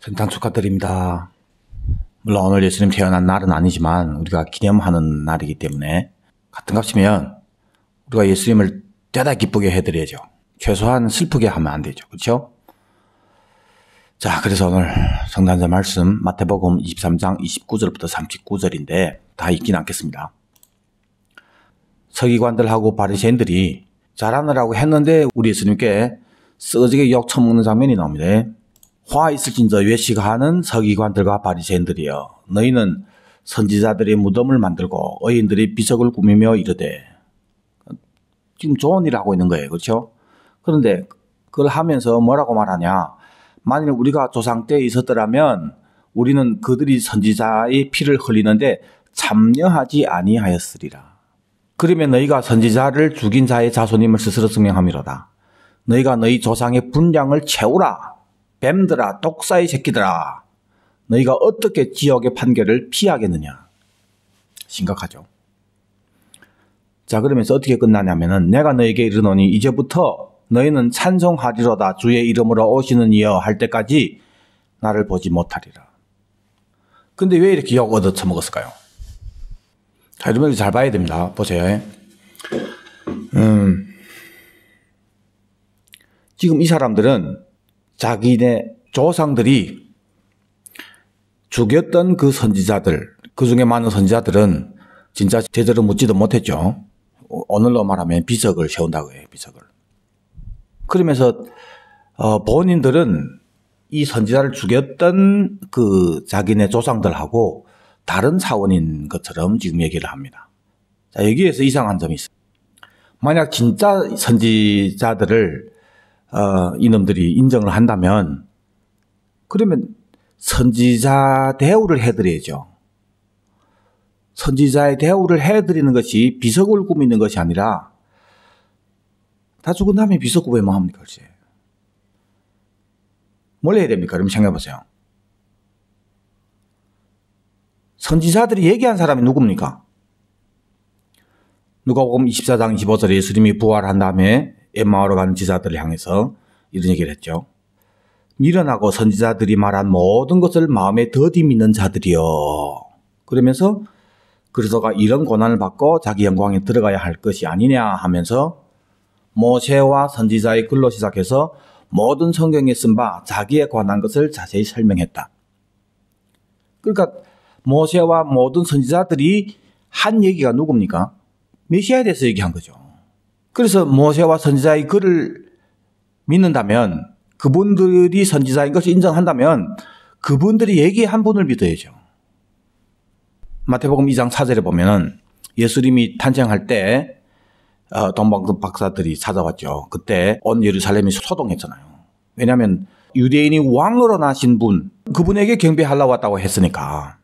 생탄 축하드립니다. 물론 오늘 예수님 태어난 날은 아니지만 우리가 기념하는 날이기 때문에 같은 값이면 우리가 예수님을 대다 기쁘게 해드려야죠. 최소한 슬프게 하면 안 되죠. 그렇죠? 자, 그래서 오늘 성탄절 말씀 마태복음 23장 29절부터 39절인데 다 읽진 않겠습니다. 서기관들하고 바리새인들이 잘하느라고 했는데 우리 예수님께 쓰러지게 욕 처먹는 장면이 나옵니다. 화 있을진저 외식하는 서기관들과 바리새인들이여, 너희는 선지자들의 무덤을 만들고 의인들이 비석을 꾸미며 이르되. 지금 좋은 일을 하고 있는 거예요. 그렇죠? 그런데 그걸 하면서 뭐라고 말하냐, 만일 우리가 조상 때 있었더라면 우리는 그들이 선지자의 피를 흘리는데 참여하지 아니하였으리라. 그러면 너희가 선지자를 죽인 자의 자손임을 스스로 증명함이로다. 너희가 너희 조상의 분량을 채우라. 뱀들아, 독사의 새끼들아, 너희가 어떻게 지옥의 판결을 피하겠느냐. 심각하죠. 자, 그러면서 어떻게 끝나냐면은, 내가 너희에게 이르노니 이제부터 너희는 찬송하리로다. 주의 이름으로 오시는 이여 할 때까지 나를 보지 못하리라. 근데 왜 이렇게 욕 얻어 처먹었을까요? 자, 여러분 잘 봐야 됩니다. 보세요. 지금 이 사람들은 자기네 조상들이 죽였던 그 선지자들, 그 중에 많은 선지자들은 진짜 제대로 묻지도 못했죠. 오늘로 말하면 비석을 세운다고 해요. 비석을. 그러면서 본인들은 이 선지자를 죽였던 그 자기네 조상들하고 다른 차원인 것처럼 지금 얘기를 합니다. 자, 여기에서 이상한 점이 있어요. 만약 진짜 선지자들을 이놈들이 인정을 한다면, 그러면 선지자 대우를 해드려야죠. 선지자의 대우를 해드리는 것이 비석을 꾸미는 것이 아니라, 다 죽은 다음에 비석 꾸미면 뭐 합니까? 글쎄. 뭘 해야 됩니까? 그럼 생각해보세요. 선지자들이 얘기한 사람이 누굽니까? 누가복음 24장 25절에 예수님이 부활한 다음에 엠마오로 가는 제자들을 향해서 이런 얘기를 했죠. 미련하고 선지자들이 말한 모든 것을 마음에 더디 믿는 자들이여. 그러면서 그리스도가 이런 고난을 받고 자기 영광에 들어가야 할 것이 아니냐 하면서 모세와 선지자의 글로 시작해서 모든 성경에 쓴 바 자기에 관한 것을 자세히 설명했다. 그러니까 모세와 모든 선지자들이 한 얘기가 누굽니까? 메시아에 대해서 얘기한 거죠. 그래서 모세와 선지자의 글을 믿는다면, 그분들이 선지자인 것을 인정한다면 그분들이 얘기한 분을 믿어야죠. 마태복음 2장 4절에 보면은 예수님이 탄생할 때 동방금 박사들이 찾아왔죠. 그때 온 예루살렘이 소동했잖아요. 왜냐하면 유대인이 왕으로 나신 분, 그분에게 경배하려고 왔다고 했으니까.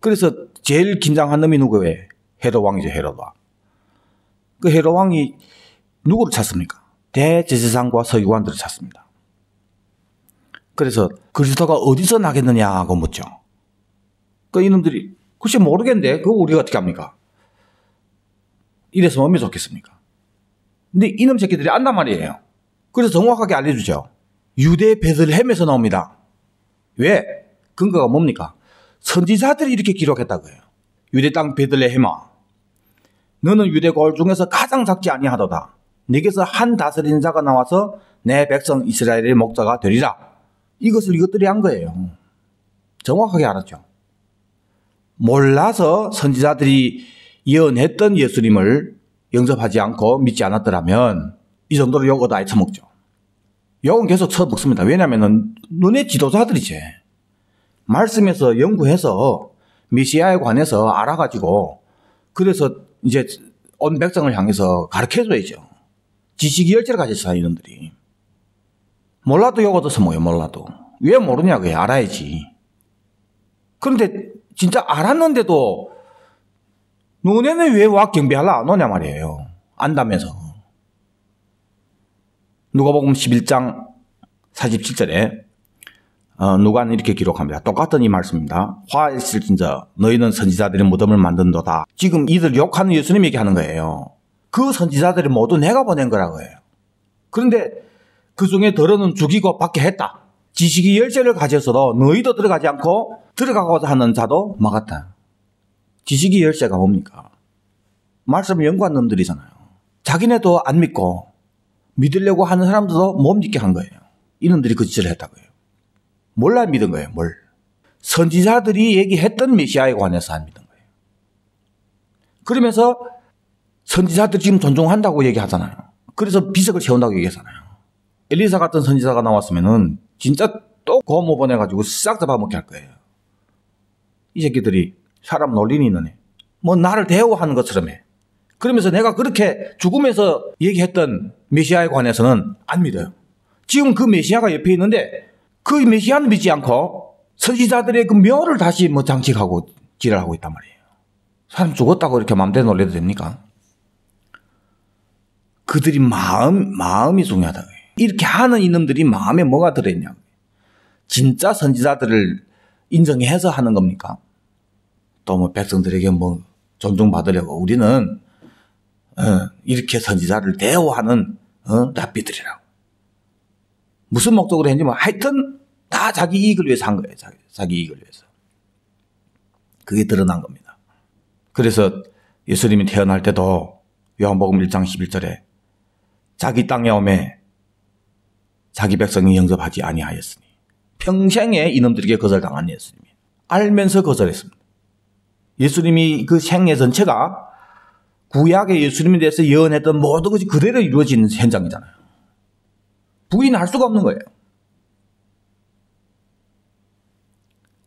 그래서 제일 긴장한 놈이 누구예요? 헤롯 왕이죠. 헤롯 왕. 그 헤롯 왕이 누구를 찾습니까? 대제사장과 서기관들을 찾습니다. 그래서 그리스도가 어디서 나겠느냐고 묻죠. 그 이놈들이 글쎄 모르겠는데 그거 우리가 어떻게 합니까? 이래서 얼마나 좋겠습니까? 근데 이놈 새끼들이 안단 말이에요. 그래서 정확하게 알려주죠. 유대 베들레헴에서 나옵니다. 왜? 근거가 뭡니까? 선지자들이 이렇게 기록했다고 해요. 유대 땅 베들레헴아, 너는 유대 고을 중에서 가장 작지 아니하도다. 네게서 한 다스리는 자가 나와서 내 백성 이스라엘의 목자가 되리라. 이것을 이것들이 한 거예요. 정확하게 알았죠. 몰라서 선지자들이 예언했던 예수님을 영접하지 않고 믿지 않았더라면 이 정도로 욕을 다 처먹죠. 욕은 계속 처먹습니다. 왜냐하면 눈의 지도자들이지. 말씀에서 연구해서 메시아에 관해서 알아가지고 그래서 이제 온 백성을 향해서 가르쳐줘야죠. 지식이열제를 가졌어요, 이놈들이. 몰라도 욕 얻어서 뭐예요, 몰라도. 왜 모르냐고요, 알아야지. 그런데 진짜 알았는데도 너네는 왜 와 경배하려 안 오냐 말이에요. 안다면서. 누가복음 11장 47절에 누가는 이렇게 기록합니다. 똑같은 이 말씀입니다. 화 있을진저 너희는 선지자들의 무덤을 만든도다. 지금 이들 욕하는 예수님 얘기하는 거예요. 그 선지자들이 모두 내가 보낸 거라고 해요. 그런데 그 중에 덜어는 죽이고 밖에 했다. 지식이 열쇠를 가졌어도 너희도 들어가지 않고 들어가고자 하는 자도 막았다. 지식이 열쇠가 뭡니까? 말씀을 연구한 놈들이잖아요. 자기네도 안 믿고 믿으려고 하는 사람들도 못 믿게 한 거예요. 이놈들이 그 짓을 했다고요. 몰라 믿은 거예요. 뭘? 선지자들이 얘기했던 메시아에 관해서 안 믿은 거예요. 그러면서 선지자들 지금 존중한다고 얘기하잖아요. 그래서 비석을 세운다고 얘기하잖아요. 엘리사 같은 선지자가 나왔으면은 진짜 또 고모 보내가지고 싹 잡아먹게 할 거예요. 이 새끼들이 사람 논리는 있네. 뭐 나를 대우하는 것처럼 해. 그러면서 내가 그렇게 죽으면서 얘기했던 메시아에 관해서는 안 믿어요. 지금 그 메시아가 옆에 있는데 그 메시아는 믿지 않고 선지자들의 그 묘를 다시 뭐 장식하고 지랄하고 있단 말이에요. 사람 죽었다고 이렇게 마음대로 놀려도 됩니까? 그들이 마음이 중요하다. 이렇게 하는 이놈들이 마음에 뭐가 들어있냐. 진짜 선지자들을 인정해서 하는 겁니까? 또 뭐 백성들에게 뭐 존중받으려고 우리는 이렇게 선지자를 대우하는 랍비들이라고. 무슨 목적으로 했는지 뭐 하여튼 다 자기 이익을 위해서 한 거예요. 자기 이익을 위해서. 그게 드러난 겁니다. 그래서 예수님이 태어날 때도 요한복음 1장 11절에 자기 땅에 오매 자기 백성이 영접하지 아니하였으니 평생에 이놈들에게 거절당한 예수님이 알면서 거절했습니다. 예수님이 그 생애 전체가 구약의 예수님에 대해서 예언했던 모든 것이 그대로 이루어지는 현장이잖아요. 부인할 수가 없는 거예요.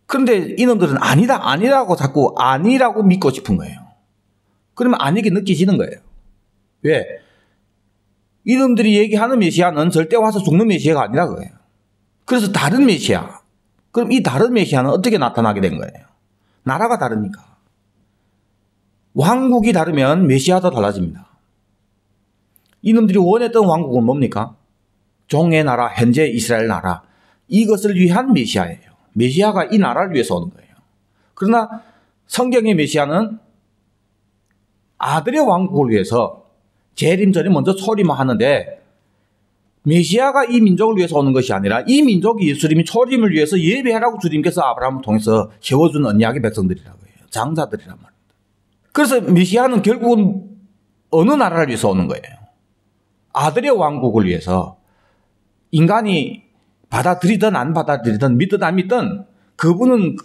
그런데 이놈들은 아니라고 자꾸 아니라고 믿고 싶은 거예요. 그러면 아니게 느껴지는 거예요. 왜? 이놈들이 얘기하는 메시아는 절대 와서 죽는 메시아가 아니라 거예요. 그래서 다른 메시아. 그럼 이 다른 메시아는 어떻게 나타나게 된 거예요? 나라가 다르니까. 왕국이 다르면 메시아도 달라집니다. 이놈들이 원했던 왕국은 뭡니까? 종의 나라, 현재 이스라엘 나라. 이것을 위한 메시아예요. 메시아가 이 나라를 위해서 오는 거예요. 그러나 성경의 메시아는 아들의 왕국을 위해서 재림전에 먼저 초림을 하는데 메시아가 이 민족을 위해서 오는 것이 아니라 이 민족이 예수님이 초림을 위해서 예배하라고 주님께서 아브라함을 통해서 세워준 언약의 백성들이라고 해요. 장자들이란 말입니다. 그래서 메시아는 결국은 어느 나라를 위해서 오는 거예요? 아들의 왕국을 위해서. 인간이 받아들이든 안 받아들이든 믿든 안 믿든 그분을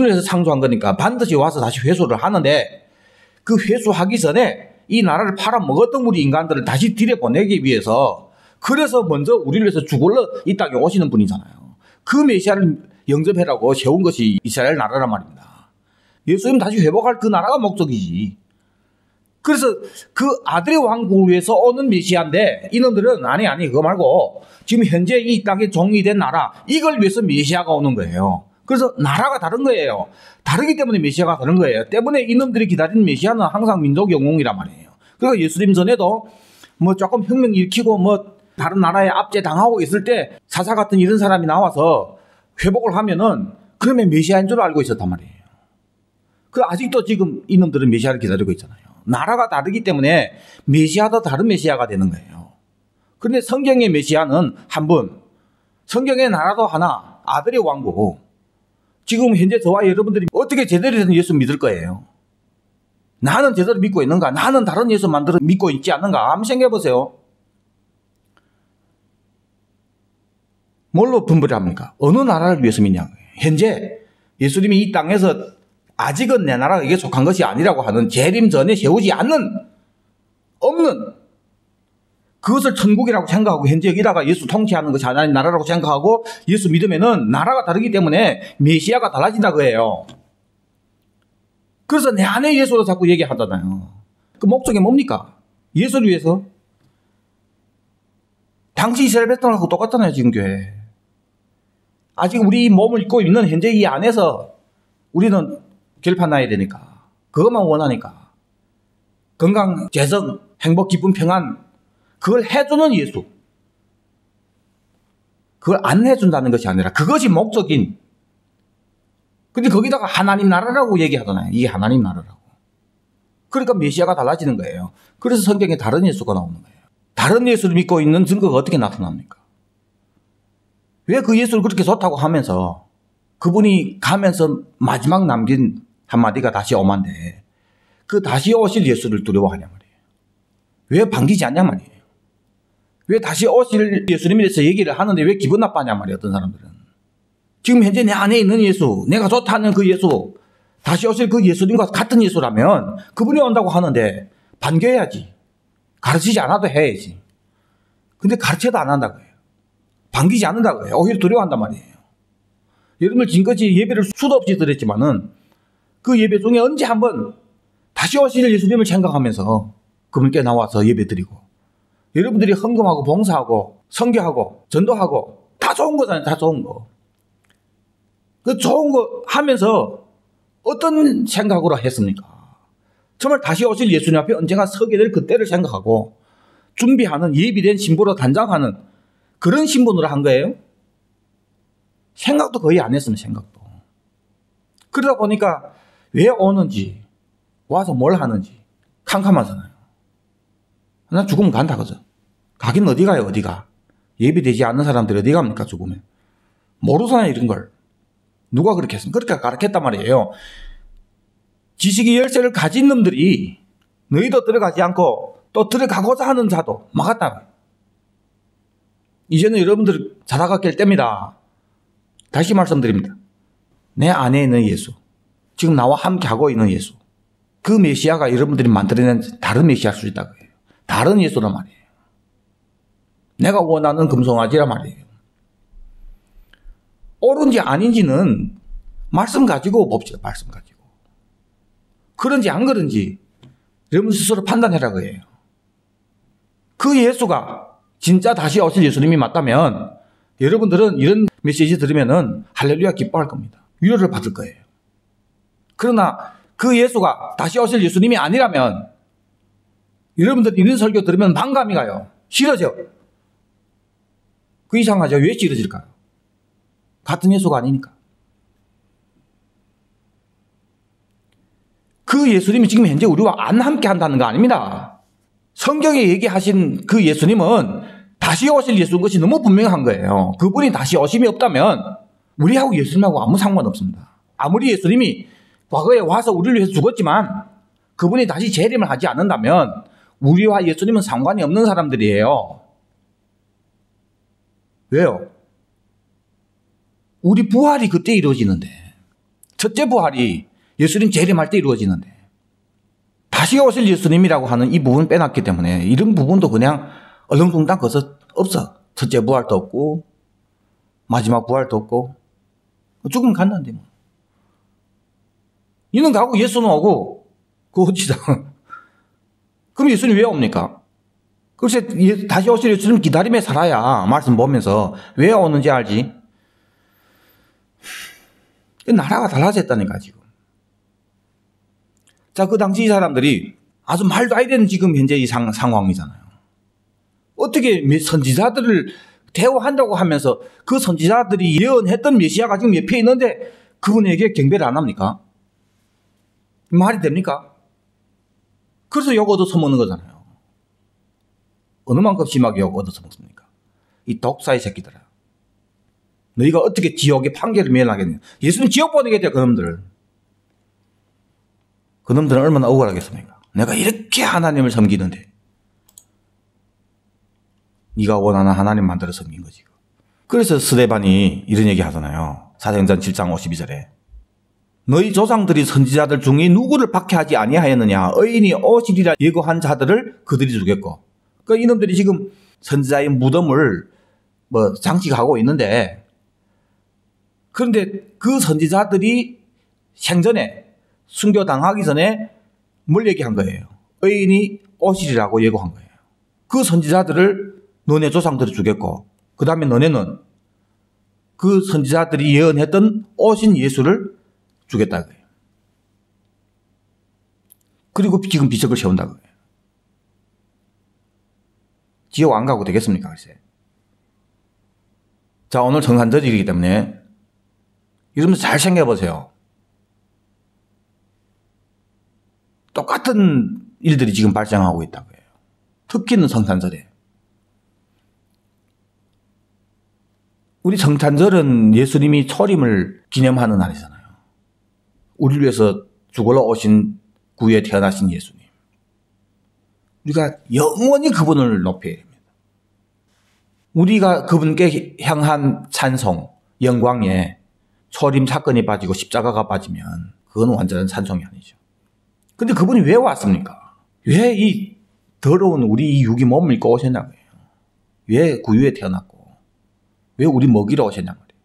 위해서 창조한 거니까 반드시 와서 다시 회수를 하는데 그 회수하기 전에 이 나라를 팔아먹었던 우리 인간들을 다시 들여보내기 위해서 그래서 먼저 우리를 위해서 죽을러 이 땅에 오시는 분이잖아요. 그 메시아를 영접해라고 세운 것이 이스라엘 나라란 말입니다. 예수님 다시 회복할 그 나라가 목적이지. 그래서 그 아들의 왕국을 위해서 오는 메시아인데 이놈들은 아니 그거 말고 지금 현재 이 땅에 종이 된 나라 이걸 위해서 메시아가 오는 거예요. 그래서 나라가 다른 거예요. 다르기 때문에 메시아가 다른 거예요. 때문에 이놈들이 기다리는 메시아는 항상 민족 영웅이란 말이에요. 그러니까 예수님 전에도 뭐 조금 혁명 일으키고 뭐 다른 나라에 압제당하고 있을 때 사사 같은 이런 사람이 나와서 회복을 하면은 그러면 메시아인 줄 알고 있었단 말이에요. 그 아직도 지금 이놈들은 메시아를 기다리고 있잖아요. 나라가 다르기 때문에 메시아도 다른 메시아가 되는 거예요. 그런데 성경의 메시아는 한 분, 성경의 나라도 하나, 아들의 왕국. 지금 현재 저와 여러분들이 어떻게 제대로 된 예수 믿을 거예요? 나는 제대로 믿고 있는가? 나는 다른 예수 만들어 믿고 있지 않는가? 한번 생각해 보세요. 뭘로 분별을 합니까? 어느 나라를 위해서 믿냐? 현재 예수님이 이 땅에서 아직은 내 나라가 이게 속한 것이 아니라고 하는 재림 전에 세우지 않는 없는 그것을 천국이라고 생각하고 현재 여기다가 예수 통치하는 것이 하나님 나라라고 생각하고 예수 믿으면은 나라가 다르기 때문에 메시아가 달라진다고 해요. 그래서 내 안에 예수로 자꾸 얘기하잖아요. 그 목적이 뭡니까? 예수를 위해서. 당시 이스라엘 백성하고 똑같잖아요. 지금 교회. 아직 우리 몸을 입고 있는 현재 이 안에서 우리는 결판 나야 되니까. 그것만 원하니까. 건강, 재성, 행복, 기쁨, 평안. 그걸 해주는 예수. 그걸 안 해준다는 것이 아니라 그것이 목적인. 근데 거기다가 하나님 나라라고 얘기하잖아요. 이게 하나님 나라라고. 그러니까 메시아가 달라지는 거예요. 그래서 성경에 다른 예수가 나오는 거예요. 다른 예수를 믿고 있는 증거가 어떻게 나타납니까? 왜 그 예수를 그렇게 좋다고 하면서 그분이 가면서 마지막 남긴 한마디가 다시 오만데 그 다시 오실 예수를 두려워하냐 말이에요. 왜 반기지 않냐 말이에요. 왜 다시 오실 예수님에 대해서 얘기를 하는데 왜 기분 나빠하냐 말이에요. 어떤 사람들은. 지금 현재 내 안에 있는 예수, 내가 좋다는 그 예수, 다시 오실 그 예수님과 같은 예수라면 그분이 온다고 하는데 반겨야지. 가르치지 않아도 해야지. 근데 가르쳐도 안 한다고 해요. 반기지 않는다고 해요. 오히려 두려워한단 말이에요. 여러분들 지금까지 예배를 수도 없이 드렸지만은 그 예배 중에 언제 한번 다시 오실 예수님을 생각하면서 그분께 나와서 예배 드리고 여러분들이 헌금하고 봉사하고 선교하고 전도하고 다 좋은 거잖아요. 다 좋은 거. 그 좋은 거 하면서 어떤 생각으로 했습니까? 정말 다시 오실 예수님 앞에 언젠가 서게 될 그때를 생각하고 준비하는 예비된 신부로 단장하는 그런 신분으로 한 거예요. 생각도 거의 안 했습니다. 생각도. 그러다 보니까 왜 오는지 와서 뭘 하는지 캄캄하잖아요. 나 죽으면 간다 그죠. 가긴 어디 가요 어디가. 예비되지 않는 사람들이 어디 갑니까 죽으면. 모르잖아요 이런 걸. 누가 그렇게 했습니까? 그렇게 가르쳤단 말이에요. 지식의 열쇠를 가진 놈들이 너희도 들어가지 않고 또 들어가고자 하는 자도 막았다. 이제는 여러분들 자다가 깰 때입니다. 다시 말씀드립니다. 내 안에 있는 예수, 지금 나와 함께 하고 있는 예수, 그 메시아가 여러분들이 만들어낸 다른 메시아일 수 있다고 해요. 다른 예수란 말이에요. 내가 원하는 금송아지란 말이에요. 옳은지 아닌지는 말씀 가지고 봅시다. 말씀 가지고. 그런지 안 그런지 여러분 스스로 판단해라고 해요. 그 예수가 진짜 다시 오실 예수님이 맞다면 여러분들은 이런 메시지 들으면은 할렐루야 기뻐할 겁니다. 위로를 받을 거예요. 그러나 그 예수가 다시 오실 예수님이 아니라면 여러분들 이런 설교 들으면 반감이 가요. 싫어져. 그 이상하죠. 왜 싫어질까요? 같은 예수가 아니니까. 그 예수님이 지금 현재 우리와 안 함께 한다는 거 아닙니다. 성경에 얘기하신 그 예수님은 다시 오실 예수인 것이 너무 분명한 거예요. 그분이 다시 오심이 없다면 우리하고 예수님하고 아무 상관없습니다. 아무리 예수님이 과거에 와서 우리를 위해서 죽었지만 그분이 다시 재림을 하지 않는다면 우리와 예수님은 상관이 없는 사람들이에요. 왜요? 우리 부활이 그때 이루어지는데, 첫째 부활이 예수님 재림할 때 이루어지는데 다시 오실 예수님이라고 하는 이 부분 빼놨기 때문에 이런 부분도 그냥 얼렁뚱땅 거서 없어. 첫째 부활도 없고 마지막 부활도 없고 죽으면 간다는데 뭐. 이는 가고 예수는 오고 그거 어디다. 그럼 예수님 왜 옵니까? 글쎄 다시 오실 예수님 기다림에 살아야 말씀 보면서 왜 오는지 알지. 나라가 달라졌다니까 지금. 자, 그 당시 이 사람들이 아주 말도 안 되는 지금 현재 이 상황이잖아요. 어떻게 선지자들을 대우한다고 하면서 그 선지자들이 예언했던 메시아가 지금 옆에 있는데 그분에게 경배를 안 합니까? 말이 됩니까? 그래서 욕 얻어서 먹는 거잖아요. 어느 만큼 심하게 욕 얻어서 먹습니까? 이 독사의 새끼들아. 너희가 어떻게 지옥의 판결을 면하겠냐. 예수님 지옥 보내겠죠, 그놈들. 그놈들은 얼마나 억울하겠습니까? 내가 이렇게 하나님을 섬기는데 네가 원하는 하나님 만들어 섬긴 거지. 그래서 스데반이 이런 얘기 하잖아요. 사도행전 7장 52절에 너희 조상들이 선지자들 중에 누구를 박해하지 아니하였느냐. 의인이 오시리라 예고한 자들을 그들이 죽였고. 그러니까 이놈들이 지금 선지자의 무덤을 장식하고 있는데 그런데 그 선지자들이 생전에 순교당하기 전에 뭘 얘기한 거예요? 의인이 오시리라고 예고한 거예요. 그 선지자들을 너네 조상들이 죽였고 그 다음에 너네는 그 선지자들이 예언했던 오신 예수를 죽였다는 거예요. 그리고 지금 비석을 세운다는 거예요. 지옥 안 가고 되겠습니까? 글쎄. 자, 오늘 정산절이기 때문에 여러분 잘 생각해보세요. 똑같은 일들이 지금 발생하고 있다고 해요. 특히는 성탄절에. 우리 성탄절은 예수님이 초림을 기념하는 날이잖아요. 우리를 위해서 죽으러 오신 구유에 태어나신 예수님. 우리가 영원히 그분을 높여야 됩니다. 우리가 그분께 향한 찬송, 영광에 초림 사건이 빠지고 십자가가 빠지면 그건 완전한 찬송이 아니죠. 근데 그분이 왜 왔습니까? 왜 이 더러운 우리 이 육이 몸을 입고 오셨냐고요. 왜 구유에 태어났고 왜 우리 먹이러 오셨냐 말이에요.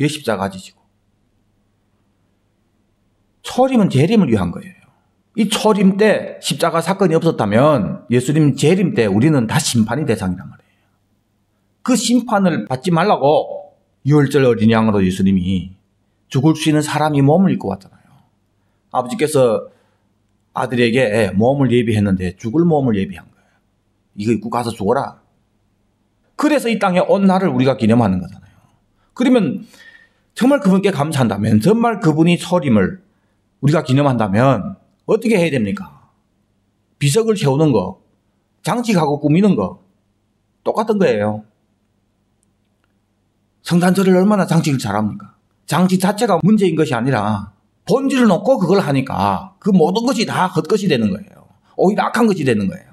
왜 십자가 지시고. 초림은 재림을 위한 거예요. 이 초림 때 십자가 사건이 없었다면 예수님 재림 때 우리는 다 심판의 대상이란 말이에요. 그 심판을 받지 말라고 유월절 어린 양으로 예수님이 죽을 수 있는 사람이 몸을 입고 왔잖아요. 아버지께서 아들에게 몸을 예비했는데 죽을 몸을 예비한 거예요. 이거 입고 가서 죽어라. 그래서 이 땅에 온 날을 우리가 기념하는 거잖아요. 그러면 정말 그분께 감사한다면, 정말 그분이 초림을 우리가 기념한다면 어떻게 해야 됩니까? 비석을 세우는 거, 장식하고 꾸미는 거 똑같은 거예요. 성탄절을 얼마나 장식을 잘합니까? 장식 자체가 문제인 것이 아니라 본질을 놓고 그걸 하니까 그 모든 것이 다 헛것이 되는 거예요. 오히려 악한 것이 되는 거예요.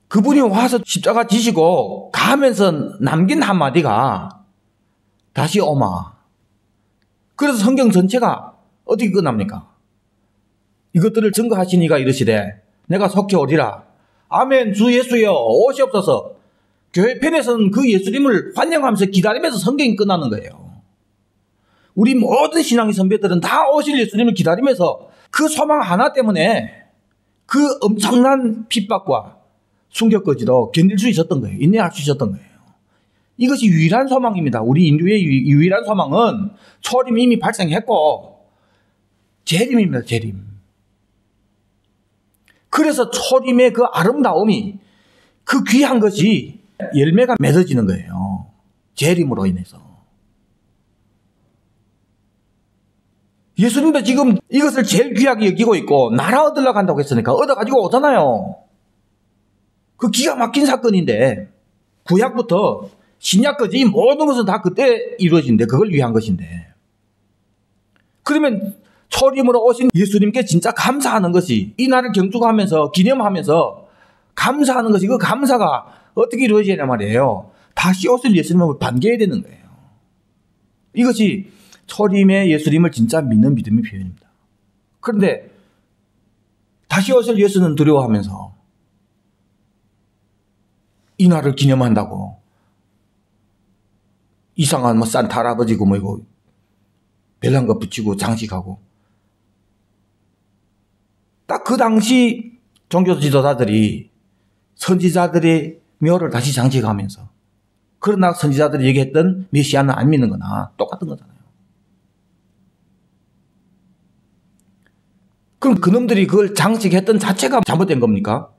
그분이 와서 십자가 지시고 가면서 남긴 한마디가 다시 오마. 그래서 성경 전체가 어떻게 끝납니까? 이것들을 증거하시니가 이르시되 내가 속히 오리라. 아멘. 주 예수여 오시옵소서. 교회 편에서는 그 예수님을 환영하면서 기다리면서 성경이 끝나는 거예요. 우리 모든 신앙의 선배들은 다 오실 예수님을 기다리면서 그 소망 하나 때문에 그 엄청난 핍박과 충격까지도 견딜 수 있었던 거예요. 인내할 수 있었던 거예요. 이것이 유일한 소망입니다. 우리 인류의 유일한 소망은 초림이 이미 발생했고 재림입니다. 재림. 그래서 초림의 그 아름다움이, 그 귀한 것이 열매가 맺어지는 거예요. 재림으로 인해서. 예수님도 지금 이것을 제일 귀하게 여기고 있고 나라 얻으려고 한다고 했으니까 얻어가지고 오잖아요. 그 기가 막힌 사건인데 구약부터 신약까지 이 모든 것은 다 그때 이루어진데 그걸 위한 것인데, 그러면 초림으로 오신 예수님께 진짜 감사하는 것이, 이 날을 경축하면서 기념하면서 감사하는 것이, 그 감사가 어떻게 이루어지냐 말이에요. 다시 오실 예수님을 반겨야 되는 거예요. 이것이 초림의 예수님을 진짜 믿는 믿음의 표현입니다. 그런데 다시 오실 예수는 두려워하면서 이 날을 기념한다고 이상한 뭐 산타 할아버지고 뭐 이거 별난 거 붙이고 장식하고, 딱 그 당시 종교 지도자들이 선지자들의 묘를 다시 장식하면서, 그러나 선지자들이 얘기했던 메시아는 안 믿는 거나 똑같은 거잖아요. 그럼 그놈들이 그걸 장식했던 자체가 잘못된 겁니까?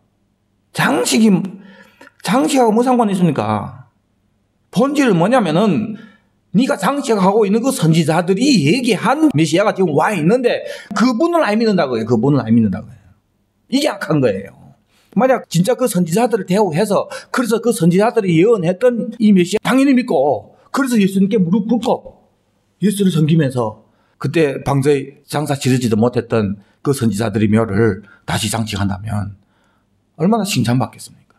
장식하고 뭐 상관이 있습니까? 본질은 뭐냐면은 네가 장식하고 있는 그 선지자들이 얘기한 메시아가 지금 와 있는데 그분을 안 믿는다고요. 그분을 안 믿는다고요. 이게 악한 거예요. 만약 진짜 그 선지자들을 대우해서, 그래서 그 선지자들이 예언했던 이 메시아 당연히 믿고, 그래서 예수님께 무릎 꿇고 예수를 섬기면서 그때 방자에 장사 지르지도 못했던 그 선지자들의 묘를 다시 장식한다면 얼마나 칭찬받겠습니까?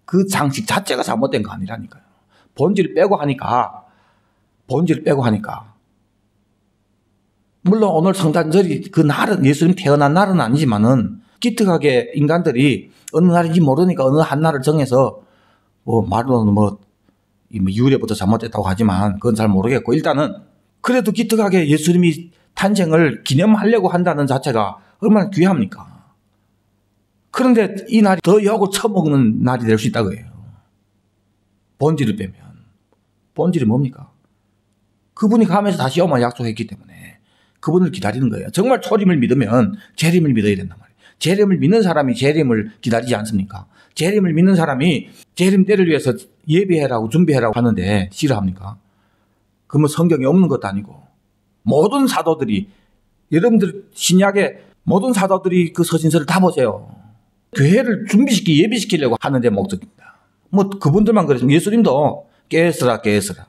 그 장식 자체가 잘못된 거 아니라니까요. 본질을 빼고 하니까. 물론 오늘 성탄절이 그 날은, 예수님 태어난 날은 아니지만은 기특하게 인간들이 어느 날인지 모르니까 어느 한 날을 정해서 뭐 말로는 뭐 유래부터 잘못됐다고 하지만 그건 잘 모르겠고, 일단은 그래도 기특하게 예수님이 탄생을 기념하려고 한다는 자체가 얼마나 귀합니까? 그런데 이 날이 더 욕을 처먹는 날이 될 수 있다고 해요. 본질을 빼면. 본질이 뭡니까? 그분이 가면서 다시 오마 약속했기 때문에 그분을 기다리는 거예요. 정말 초림을 믿으면 재림을 믿어야 된단 말이에요. 재림을 믿는 사람이 재림을 기다리지 않습니까? 재림을 믿는 사람이 재림 때를 위해서 예비해라고 준비해라고 하는데 싫어합니까? 그러면 성경에 없는 것도 아니고, 모든 사도들이, 여러분들 신약의 모든 사도들이 그 서신서를 다 보세요. 교회를 예비시키려고 하는 데 목적입니다. 뭐 그분들만 그랬습니다. 예수님도 깨어있으라 깨어있으라.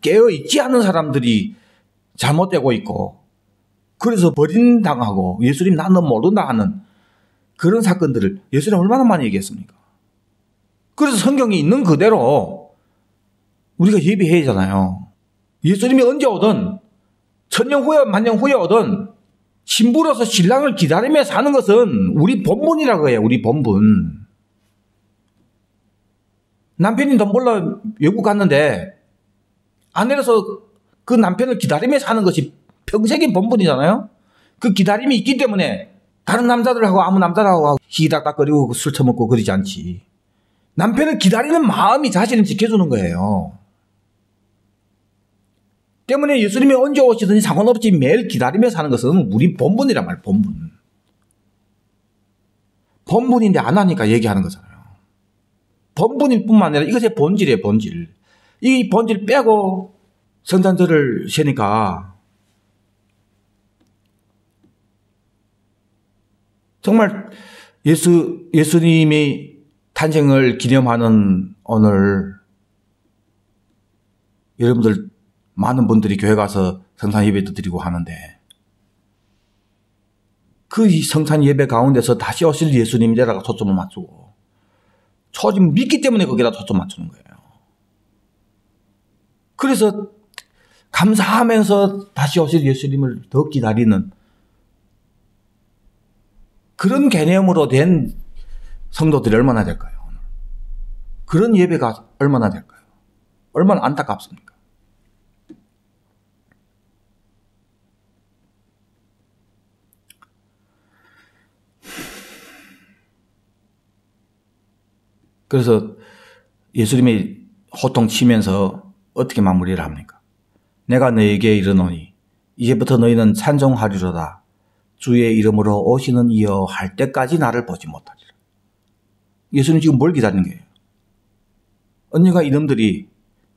깨어있지 않은 사람들이 잘못되고 있고 그래서 버림당하고 예수님 나는 모른다 하는 그런 사건들을 예수님 얼마나 많이 얘기했습니까? 그래서 성경이 있는 그대로 우리가 예배해야 하잖아요. 예수님이 언제 오든 천년 후에 만년 후에 오든 신부로서 신랑을 기다리며 사는 것은 우리 본분이라고 해요. 우리 본분. 남편이 돈 벌러 외국 갔는데 아내로서 그 남편을 기다리며 사는 것이 평생의 본분이잖아요. 그 기다림이 있기 때문에 다른 남자들하고 아무 남자하고 희닥닥거리고 술 처먹고 그러지 않지. 남편을 기다리는 마음이 자신을 지켜주는 거예요. 때문에 예수님이 언제 오시든지 상관없이 매일 기다리며 사는 것은 우리 본분이란 말이에요. 본분. 본분인데 안 하니까 얘기하는 거잖아요. 본분일 뿐만 아니라 이것의 본질이에요. 본질. 이 본질 빼고 성탄절을 세니까 정말 예수님이 탄생을 기념하는 오늘 여러분들 많은 분들이 교회 가서 성탄 예배도 드리고 하는데 그 성탄 예배 가운데서 다시 오실 예수님에다가 초점을 맞추고 초점 믿기 때문에 거기다 초점 맞추는 거예요. 그래서 감사하면서 다시 오실 예수님을 더 기다리는 그런 개념으로 된 성도들이 얼마나 될까요? 그런 예배가 얼마나 될까요? 얼마나 안타깝습니까? 그래서 예수님이 호통치면서 어떻게 마무리를 합니까? 내가 너에게 이르노니 이제부터 너희는 찬송하리로다. 주의 이름으로 오시는 이여 할 때까지 나를 보지 못하리라. 예수님 지금 뭘 기다리는 거예요? 언니가 이놈들이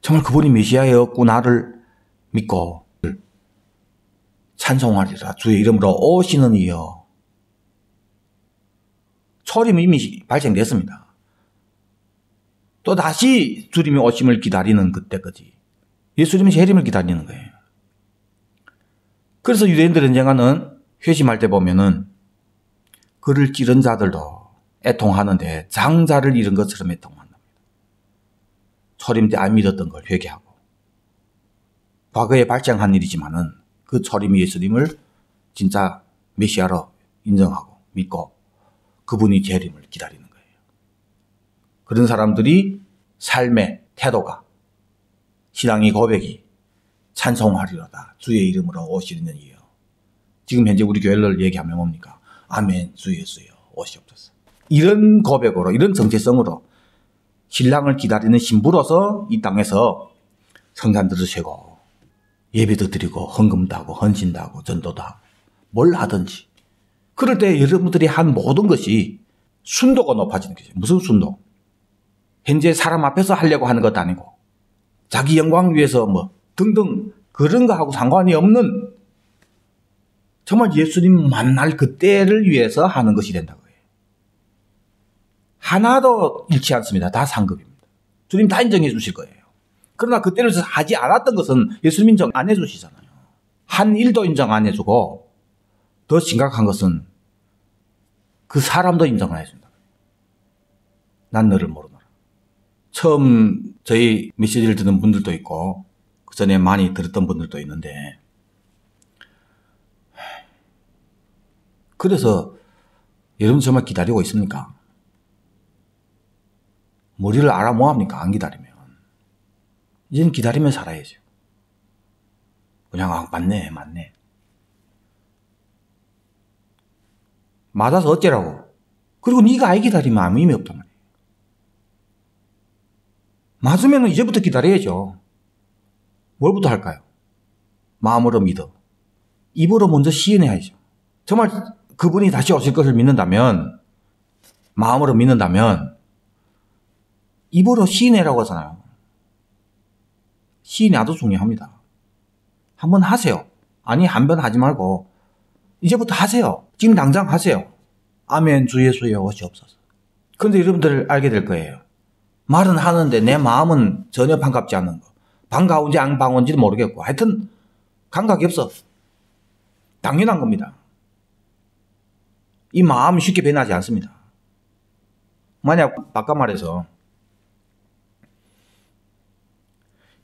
정말 그분이 메시아였구나를 믿고 찬송하리라. 주의 이름으로 오시는 이여. 초림이 이미 발생됐습니다. 또 다시 주님이 오심을 기다리는 그때까지 예수님이 재림을 기다리는 거예요. 그래서 유대인들 언젠가는 회심할 때 보면은 그를 찌른 자들도 애통하는데 장자를 잃은 것처럼 애통한답니다. 초림 때 안 믿었던 걸 회개하고 과거에 발생한 일이지만은 그 초림이 예수님을 진짜 메시아로 인정하고 믿고 그분이 재림을 기다리는 거예요. 그런 사람들이 삶의 태도가 신앙의 고백이 찬송하리로다. 주의 이름으로 오시는 이여. 지금 현재 우리 교회를 얘기하면 뭡니까? 아멘 주 예수여 오시옵소서. 이런 고백으로 이런 정체성으로 신랑을 기다리는 신부로서 이 땅에서 성탄들을 세고 예배도 드리고 헌금도 하고 헌신도 하고 전도도 하고 뭘 하든지 그럴 때 여러분들이 한 모든 것이 순도가 높아지는 거죠. 무슨 순도? 현재 사람 앞에서 하려고 하는 것도 아니고 자기 영광 위해서 뭐 등등 그런 거하고 상관이 없는 정말 예수님 만날 그때를 위해서 하는 것이 된다고 해요. 하나도 잃지 않습니다. 다 상급입니다. 주님 다 인정해 주실 거예요. 그러나 그때를 하지 않았던 것은 예수님 인정 안 해주시잖아요. 한 일도 인정 안 해주고 더 심각한 것은 그 사람도 인정 안 해준다. 난 너를 모르노라. 처음 저희 메시지를 듣는 분들도 있고 그 전에 많이 들었던 분들도 있는데 그래서 여러분 정말 기다리고 있습니까? 머리를 알아 뭐합니까? 안 기다리면. 이제는 기다리면 살아야죠. 그냥 맞네. 맞아서 어째라고. 그리고 네가 아이 기다리면 아무 의미 없단 말이에요. 맞으면 이제부터 기다려야죠. 뭘부터 할까요? 마음으로 믿어. 입으로 먼저 시인해야죠. 정말 그분이 다시 오실 것을 믿는다면 마음으로 믿는다면 입으로 시인해라고 하잖아요. 시인이 아주 중요합니다. 한번 하세요. 아니 한 번 하지 말고 이제부터 하세요. 지금 당장 하세요. 아멘 주 예수여 오시옵소서. 그런데 여러분들 알게 될 거예요. 말은 하는데 내 마음은 전혀 반갑지 않는 거. 반가운지 안 반가운지도 모르겠고 하여튼 감각이 없어. 당연한 겁니다. 이 마음이 쉽게 변하지 않습니다. 만약 아까 말해서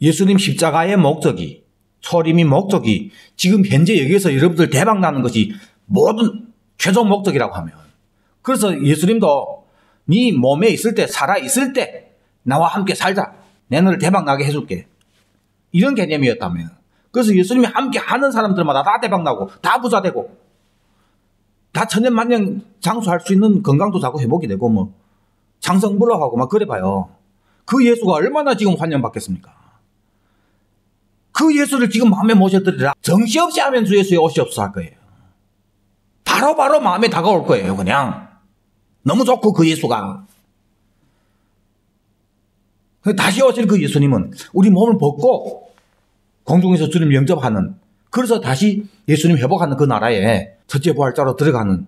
예수님 십자가의 목적이, 초림이 목적이 지금 현재 여기에서 여러분들 대박 나는 것이 모든 최종 목적이라고 하면, 그래서 예수님도 네 몸에 있을 때, 살아 있을 때 나와 함께 살자, 내 너를 대박 나게 해줄게, 이런 개념이었다면, 그래서 예수님이 함께 하는 사람들마다 다 대박 나고 다 부자 되고 다 천년만년 장수할 수 있는 건강도 자꾸 회복이 되고 뭐 장성불허하고 막 그래봐요. 그 예수가 얼마나 지금 환영받겠습니까? 그 예수를 지금 마음에 모셔드리라 정시없이 하면 주 예수의 옷이 없어 할 거예요. 바로 마음에 다가올 거예요. 그냥 너무 좋고 그 예수가. 다시 오실 그 예수님은 우리 몸을 벗고 공중에서 주님 영접하는, 그래서 다시 예수님 회복하는 그 나라에 첫째 부활자로 들어가는,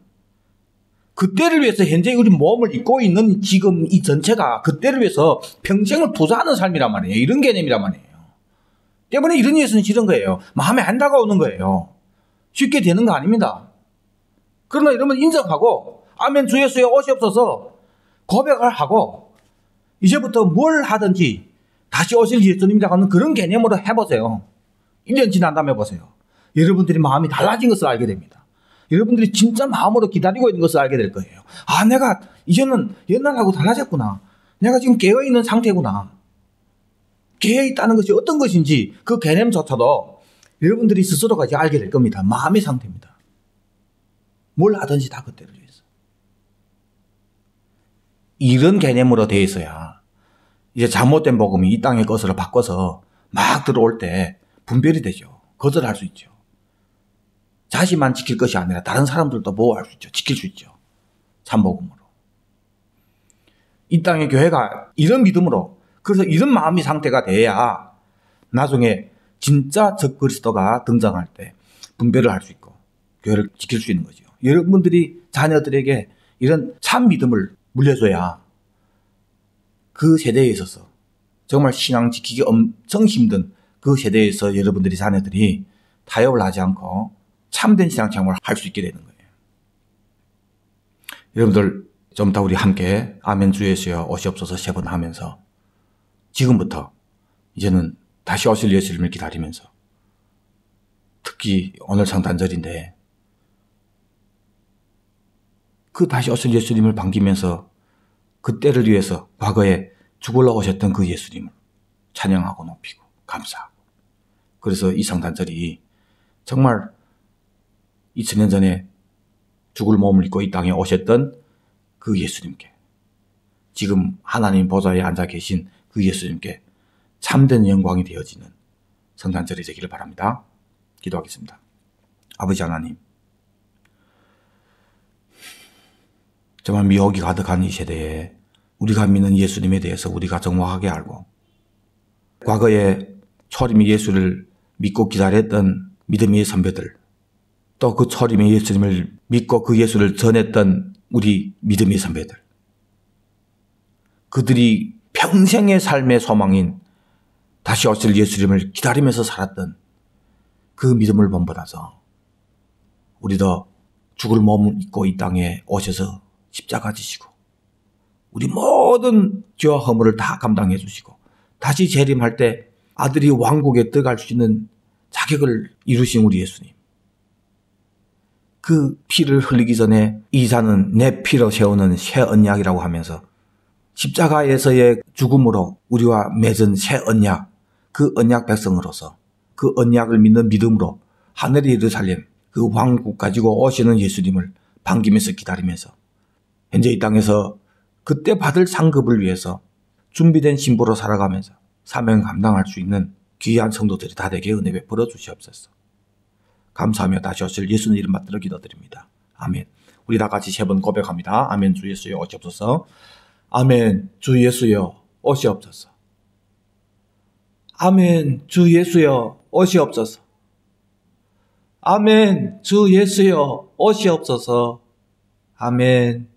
그때를 위해서 현재 우리 몸을 입고 있는 지금 이 전체가 그때를 위해서 평생을 투자하는 삶이란 말이에요. 이런 개념이란 말이에요. 때문에 이런 예수는 싫은 거예요. 마음에 안 다가오는 거예요. 쉽게 되는 거 아닙니다. 그러나 여러분 인정하고 아멘 주 예수의 옷이 없어서 고백을 하고 이제부터 뭘 하든지 다시 오실 예수님이라고 하는 그런 개념으로 해보세요. 1년 지난 다음에 해보세요. 여러분들이 마음이 달라진 것을 알게 됩니다. 여러분들이 진짜 마음으로 기다리고 있는 것을 알게 될 거예요. 아, 내가 이제는 옛날하고 달라졌구나. 내가 지금 깨어있는 상태구나. 깨어있다는 것이 어떤 것인지 그 개념조차도 여러분들이 스스로가 이제 알게 될 겁니다. 마음의 상태입니다. 뭘 하든지 다 그때를 위해서. 이런 개념으로 되어 있어야 이제 잘못된 복음이 이 땅의 것으로 바꿔서 막 들어올 때 분별이 되죠. 거절할 수 있죠. 자신만 지킬 것이 아니라 다른 사람들도 보호할 수 있죠. 지킬 수 있죠. 참복음으로. 이 땅의 교회가 이런 믿음으로, 그래서 이런 마음의 상태가 돼야 나중에 진짜 적그리스도가 등장할 때 분별을 할 수 있고 교회를 지킬 수 있는 거죠. 여러분들이 자녀들에게 이런 참 믿음을 물려줘야 그 세대에 있어서 정말 신앙 지키기 엄청 힘든 그 세대에서 여러분들이 자녀들이 타협을 하지 않고 참된 신앙생활을 할 수 있게 되는 거예요. 여러분들 좀 더 우리 함께 아멘 주 예수여 옷이 없어서 3번 하면서 지금부터 이제는 다시 오실 예수님을 기다리면서, 특히 오늘 성탄절인데 그 다시 오실 예수님을 반기면서 그때를 위해서 과거에 죽으러 오셨던 그 예수님을 찬양하고 높이고 감사하고, 그래서 이 성탄절이 정말 2000년 전에 죽을 몸을 입고 이 땅에 오셨던 그 예수님께, 지금 하나님 보좌에 앉아 계신 그 예수님께 참된 영광이 되어지는 성탄절이 되기를 바랍니다. 기도하겠습니다. 아버지 하나님, 정말 미혹이 가득한 이 세대에 우리가 믿는 예수님에 대해서 우리가 정확하게 알고, 과거에 초림의 예수를 믿고 기다렸던 믿음의 선배들, 또 그 초림의 예수님을 믿고 그 예수를 전했던 우리 믿음의 선배들, 그들이 평생의 삶의 소망인 다시 오실 예수님을 기다리면서 살았던 그 믿음을 본받아서 우리도 죽을 몸을 입고 이 땅에 오셔서 십자가 지시고 우리 모든 죄와 허물을 다 감당해 주시고 다시 재림할 때 아들이 왕국에 들어갈 수 있는 자격을 이루신 우리 예수님, 그 피를 흘리기 전에 이 산은 내 피로 세우는 새 언약이라고 하면서 십자가에서의 죽음으로 우리와 맺은 새 언약, 그 언약 백성으로서 그 언약을 믿는 믿음으로 하늘의 예루살렘 그 왕국 가지고 오시는 예수님을 반기면서 기다리면서 현재 이 땅에서 그때 받을 상급을 위해서 준비된 신부로 살아가면서 사명 감당할 수 있는 귀한 성도들이 다 되게 은혜 베풀어 주시옵소서. 감사하며 다시 오실 예수님 이름 받들어 기도드립니다. 아멘. 우리 다 같이 3번 고백합니다. 아멘. 주 예수여 오시옵소서. 아멘. 주 예수여 오시옵소서. 아멘. 주 예수여 오시옵소서. 아멘. 주 예수여 오시옵소서. 아멘.